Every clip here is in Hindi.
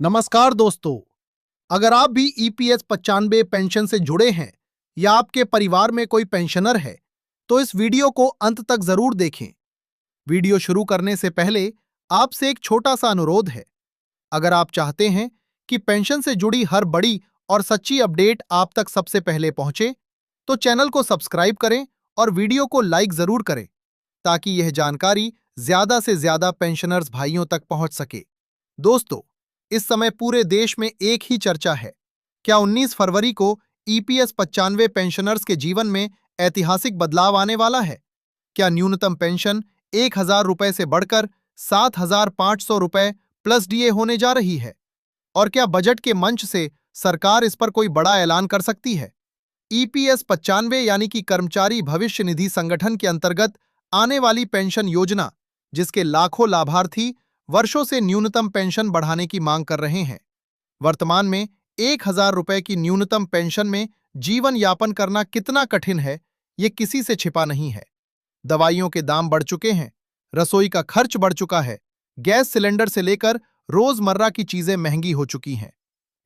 नमस्कार दोस्तों। अगर आप भी ईपीएस 95 पेंशन से जुड़े हैं या आपके परिवार में कोई पेंशनर है तो इस वीडियो को अंत तक जरूर देखें। वीडियो शुरू करने से पहले आपसे एक छोटा सा अनुरोध है। अगर आप चाहते हैं कि पेंशन से जुड़ी हर बड़ी और सच्ची अपडेट आप तक सबसे पहले पहुंचे तो चैनल को सब्सक्राइब करें और वीडियो को लाइक जरूर करें ताकि यह जानकारी ज्यादा से ज्यादा पेंशनर्स भाइयों तक पहुंच सके। दोस्तों, इस समय पूरे देश में एक ही चर्चा है। क्या 19 फरवरी को ईपीएस 95 पेंशनर्स के जीवन में ऐतिहासिक बदलाव आने वाला है? क्या न्यूनतम पेंशन 1,000 रुपए से बढ़कर 7,500 रुपए प्लस डीए होने जा रही है? और क्या बजट के मंच से सरकार इस पर कोई बड़ा ऐलान कर सकती है? ईपीएस 95 यानी कि कर्मचारी भविष्य निधि संगठन के अंतर्गत आने वाली पेंशन योजना, जिसके लाखों लाभार्थी वर्षों से न्यूनतम पेंशन बढ़ाने की मांग कर रहे हैं। वर्तमान में 1,000 रुपए की न्यूनतम पेंशन में जीवन यापन करना कितना कठिन है, ये किसी से छिपा नहीं है। दवाइयों के दाम बढ़ चुके हैं, रसोई का खर्च बढ़ चुका है, गैस सिलेंडर से लेकर रोजमर्रा की चीजें महंगी हो चुकी हैं।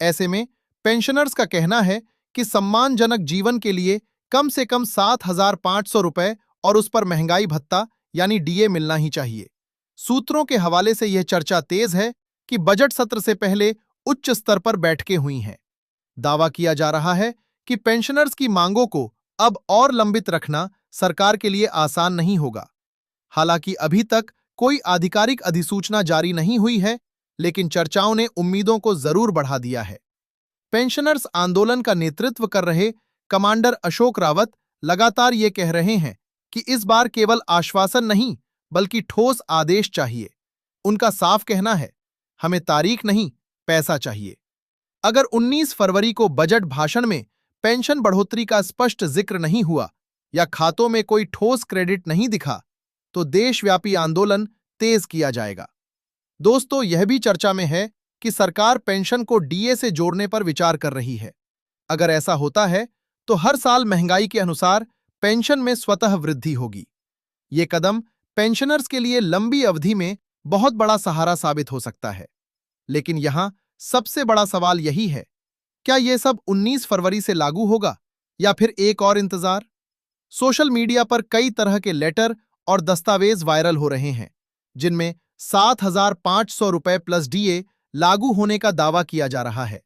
ऐसे में पेंशनर्स का कहना है कि सम्मानजनक जीवन के लिए कम से कम 7,500 रुपए और उस पर महंगाई भत्ता यानी डीए मिलना ही चाहिए। सूत्रों के हवाले से यह चर्चा तेज है कि बजट सत्र से पहले उच्च स्तर पर बैठकें हुई हैं। दावा किया जा रहा है कि पेंशनर्स की मांगों को अब और लंबित रखना सरकार के लिए आसान नहीं होगा। हालांकि अभी तक कोई आधिकारिक अधिसूचना जारी नहीं हुई है, लेकिन चर्चाओं ने उम्मीदों को जरूर बढ़ा दिया है। पेंशनर्स आंदोलन का नेतृत्व कर रहे कमांडर अशोक रावत लगातार ये कह रहे हैं कि इस बार केवल आश्वासन नहीं बल्कि ठोस आदेश चाहिए। उनका साफ कहना है, हमें तारीख नहीं, पैसा चाहिए। अगर 19 फरवरी को बजट भाषण में पेंशन बढ़ोतरी का स्पष्ट जिक्र नहीं हुआ या खातों में कोई ठोस क्रेडिट नहीं दिखा, तो देशव्यापी आंदोलन तेज किया जाएगा। दोस्तों, यह भी चर्चा में है कि सरकार पेंशन को डीए से जोड़ने पर विचार कर रही है। अगर ऐसा होता है, तो हर साल महंगाई के अनुसार पेंशन में स्वतः वृद्धि होगी। ये कदम पेंशनर्स के लिए लंबी अवधि में बहुत बड़ा सहारा साबित हो सकता है। लेकिन यहां सबसे बड़ा सवाल यही है, क्या यह सब 19 फरवरी से लागू होगा या फिर एक और इंतजार? सोशल मीडिया पर कई तरह के लेटर और दस्तावेज वायरल हो रहे हैं, जिनमें 7,500 रुपए प्लस डीए लागू होने का दावा किया जा रहा है।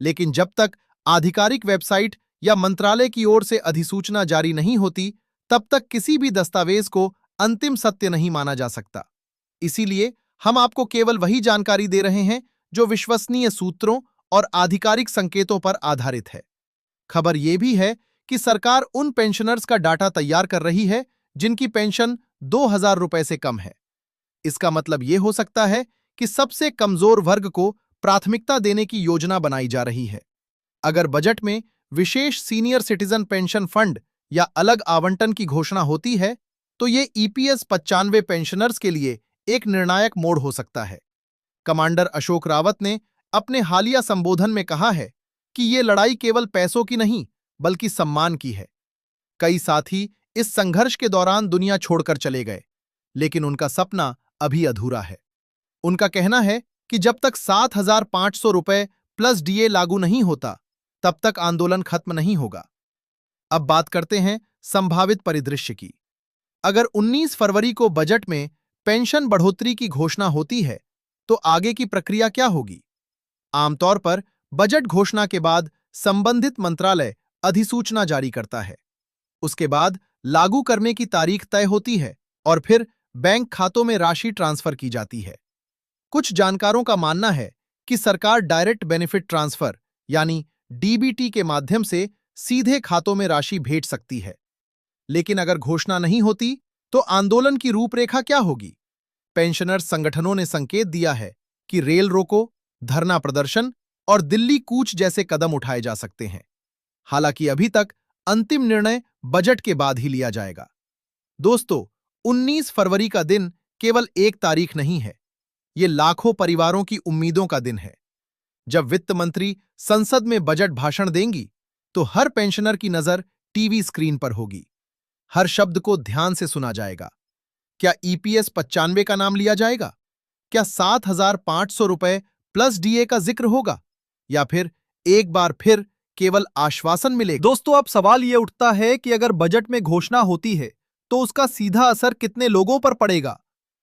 लेकिन जब तक आधिकारिक वेबसाइट या मंत्रालय की ओर से अधिसूचना जारी नहीं होती, तब तक किसी भी दस्तावेज को अंतिम सत्य नहीं माना जा सकता। इसीलिए हम आपको केवल वही जानकारी दे रहे हैं जो विश्वसनीय सूत्रों और आधिकारिक संकेतों पर आधारित है। खबर यह भी है कि सरकार उन पेंशनर्स का डाटा तैयार कर रही है जिनकी पेंशन 2,000 रुपए से कम है। इसका मतलब यह हो सकता है कि सबसे कमजोर वर्ग को प्राथमिकता देने की योजना बनाई जा रही है। अगर बजट में विशेष सीनियर सिटीजन पेंशन फंड या अलग आवंटन की घोषणा होती है, तो ये ईपीएस 95 पेंशनर्स के लिए एक निर्णायक मोड़ हो सकता है। कमांडर अशोक रावत ने अपने हालिया संबोधन में कहा है कि ये लड़ाई केवल पैसों की नहीं, बल्कि सम्मान की है। कई साथी इस संघर्ष के दौरान दुनिया छोड़कर चले गए, लेकिन उनका सपना अभी अधूरा है। उनका कहना है कि जब तक 7,500 रुपए प्लस डीए लागू नहीं होता, तब तक आंदोलन खत्म नहीं होगा। अब बात करते हैं संभावित परिदृश्य की। अगर 19 फरवरी को बजट में पेंशन बढ़ोतरी की घोषणा होती है, तो आगे की प्रक्रिया क्या होगी? आमतौर पर बजट घोषणा के बाद संबंधित मंत्रालय अधिसूचना जारी करता है। उसके बाद लागू करने की तारीख तय होती है और फिर बैंक खातों में राशि ट्रांसफर की जाती है। कुछ जानकारों का मानना है कि सरकार डायरेक्ट बेनिफिट ट्रांसफर यानी डीबीटी के माध्यम से सीधे खातों में राशि भेज सकती है। लेकिन अगर घोषणा नहीं होती, तो आंदोलन की रूपरेखा क्या होगी? पेंशनर्स संगठनों ने संकेत दिया है कि रेल रोको, धरना प्रदर्शन और दिल्ली कूच जैसे कदम उठाए जा सकते हैं। हालांकि अभी तक अंतिम निर्णय बजट के बाद ही लिया जाएगा। दोस्तों, 19 फरवरी का दिन केवल एक तारीख नहीं है, ये लाखों परिवारों की उम्मीदों का दिन है। जब वित्त मंत्री संसद में बजट भाषण देंगी, तो हर पेंशनर की नजर टीवी स्क्रीन पर होगी। हर शब्द को ध्यान से सुना जाएगा। क्या ईपीएस 95 का नाम लिया जाएगा? क्या 7,500 रुपए प्लस डीए का जिक्र होगा या फिर एक बार फिर केवल आश्वासन मिलेगा? दोस्तों, अब सवाल यह उठता है कि अगर बजट में घोषणा होती है तो उसका सीधा असर कितने लोगों पर पड़ेगा।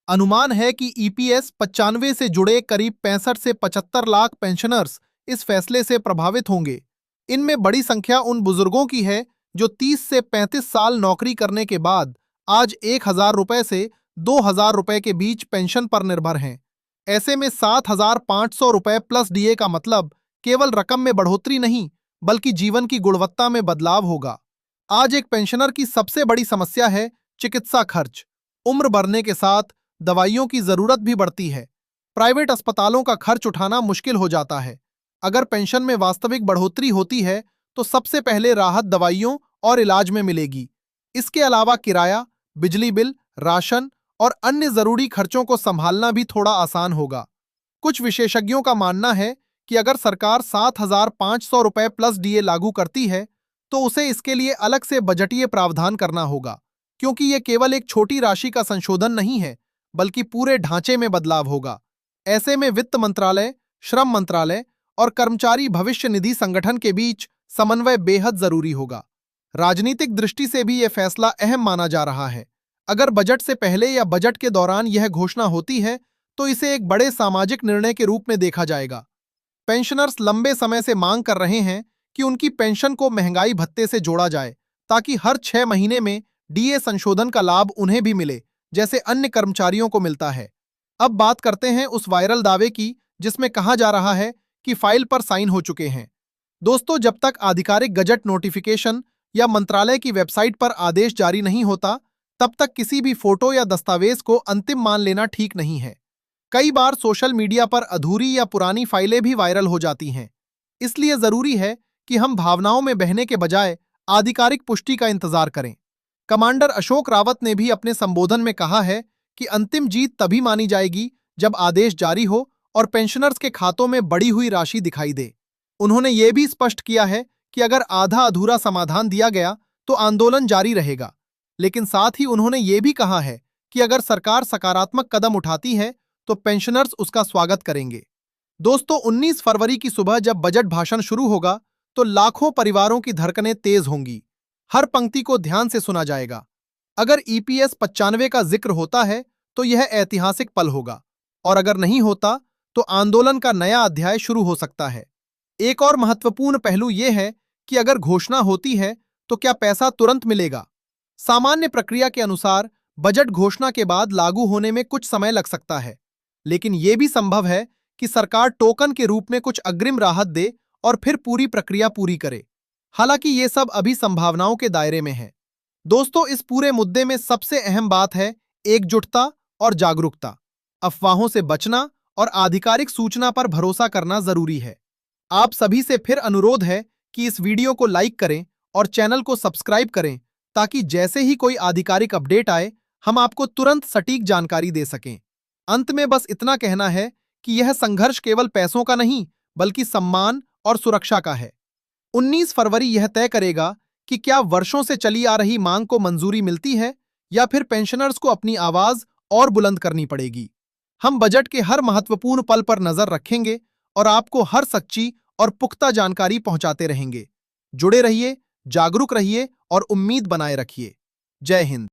अनुमान है कि ईपीएस 95 से जुड़े करीब 65 से 75 लाख पेंशनर्स इस फैसले से प्रभावित होंगे। इनमें बड़ी संख्या उन बुजुर्गों की है जो 30 से 35 साल नौकरी करने के बाद आज 1,000 रुपए से 2,000 रुपए के बीच पेंशन पर निर्भर हैं। ऐसे में 7,500 रुपए प्लस डीए का मतलब केवल रकम में बढ़ोतरी नहीं, बल्कि जीवन की गुणवत्ता में बदलाव होगा। आज एक पेंशनर की सबसे बड़ी समस्या है चिकित्सा खर्च। उम्र बढ़ने के साथ दवाइयों की जरूरत भी बढ़ती है। प्राइवेट अस्पतालों का खर्च उठाना मुश्किल हो जाता है। अगर पेंशन में वास्तविक बढ़ोतरी होती है तो सबसे पहले राहत दवाइयों और इलाज में मिलेगी। इसके अलावा किराया, बिजली बिल, राशन और अन्य जरूरी खर्चों को संभालना भी थोड़ा आसान होगा। कुछ विशेषज्ञों का मानना है कि अगर सरकार 7,500 रुपए प्लस डीए लागू करती है तो उसे इसके लिए अलग से बजटीय प्रावधान करना होगा, क्योंकि यह केवल एक छोटी राशि का संशोधन नहीं है, बल्कि पूरे ढांचे में बदलाव होगा। ऐसे में वित्त मंत्रालय, श्रम मंत्रालय और कर्मचारी भविष्य निधि संगठन के बीच समन्वय बेहद जरूरी होगा। राजनीतिक दृष्टि से भी यह फैसला अहम माना जा रहा है। अगर बजट से पहले या बजट के दौरान यह घोषणा होती है तो इसे एक बड़े सामाजिक निर्णय के रूप में देखा जाएगा। पेंशनर्स लंबे समय से मांग कर रहे हैं कि उनकी पेंशन को महंगाई भत्ते से जोड़ा जाए, ताकि हर 6 महीने में डीए संशोधन का लाभ उन्हें भी मिले, जैसे अन्य कर्मचारियों को मिलता है। अब बात करते हैं उस वायरल दावे की जिसमें कहा जा रहा है कि फाइल पर साइन हो चुके हैं। दोस्तों, जब तक आधिकारिक गजट नोटिफिकेशन या मंत्रालय की वेबसाइट पर आदेश जारी नहीं होता, तब तक किसी भी फोटो या दस्तावेज को अंतिम मान लेना ठीक नहीं है। कई बार सोशल मीडिया पर अधूरी या पुरानी फाइलें भी वायरल हो जाती हैं। इसलिए जरूरी है कि हम भावनाओं में बहने के बजाय आधिकारिक पुष्टि का इंतजार करें। कमांडर अशोक रावत ने भी अपने संबोधन में कहा है कि अंतिम जीत तभी मानी जाएगी जब आदेश जारी हो और पेंशनर्स के खातों में बढ़ी हुई राशि दिखाई दे। उन्होंने ये भी स्पष्ट किया है कि अगर आधा अधूरा समाधान दिया गया तो आंदोलन जारी रहेगा। लेकिन साथ ही उन्होंने ये भी कहा है कि अगर सरकार सकारात्मक कदम उठाती है तो पेंशनर्स उसका स्वागत करेंगे। दोस्तों, 19 फरवरी की सुबह जब बजट भाषण शुरू होगा तो लाखों परिवारों की धड़कनें तेज होंगी। हर पंक्ति को ध्यान से सुना जाएगा। अगर ईपीएस 95 का जिक्र होता है तो यह ऐतिहासिक पल होगा, और अगर नहीं होता तो आंदोलन का नया अध्याय शुरू हो सकता है। एक और महत्वपूर्ण पहलू यह है कि अगर घोषणा होती है तो क्या पैसा तुरंत मिलेगा। सामान्य प्रक्रिया के अनुसार बजट घोषणा के बाद लागू होने में कुछ समय लग सकता है, लेकिन यह भी संभव है कि सरकार टोकन के रूप में कुछ अग्रिम राहत दे और फिर पूरी प्रक्रिया पूरी करे। हालांकि ये सब अभी संभावनाओं के दायरे में है। दोस्तों, इस पूरे मुद्दे में सबसे अहम बात है एकजुटता और जागरूकता। अफवाहों से बचना और आधिकारिक सूचना पर भरोसा करना जरूरी है। आप सभी से फिर अनुरोध है कि इस वीडियो को लाइक करें और चैनल को सब्सक्राइब करें, ताकि जैसे ही कोई आधिकारिक अपडेट आए हम आपको तुरंत सटीक जानकारी दे सकें। अंत में बस इतना कहना है कि यह संघर्ष केवल पैसों का नहीं, बल्कि सम्मान और सुरक्षा का है। 19 फरवरी यह तय करेगा कि क्या वर्षों से चली आ रही मांग को मंजूरी मिलती है या फिर पेंशनर्स को अपनी आवाज और बुलंद करनी पड़ेगी। हम बजट के हर महत्वपूर्ण पल पर नजर रखेंगे और आपको हर सच्ची और पुख्ता जानकारी पहुंचाते रहेंगे। जुड़े रहिए, जागरूक रहिए और उम्मीद बनाए रखिए। जय हिंद।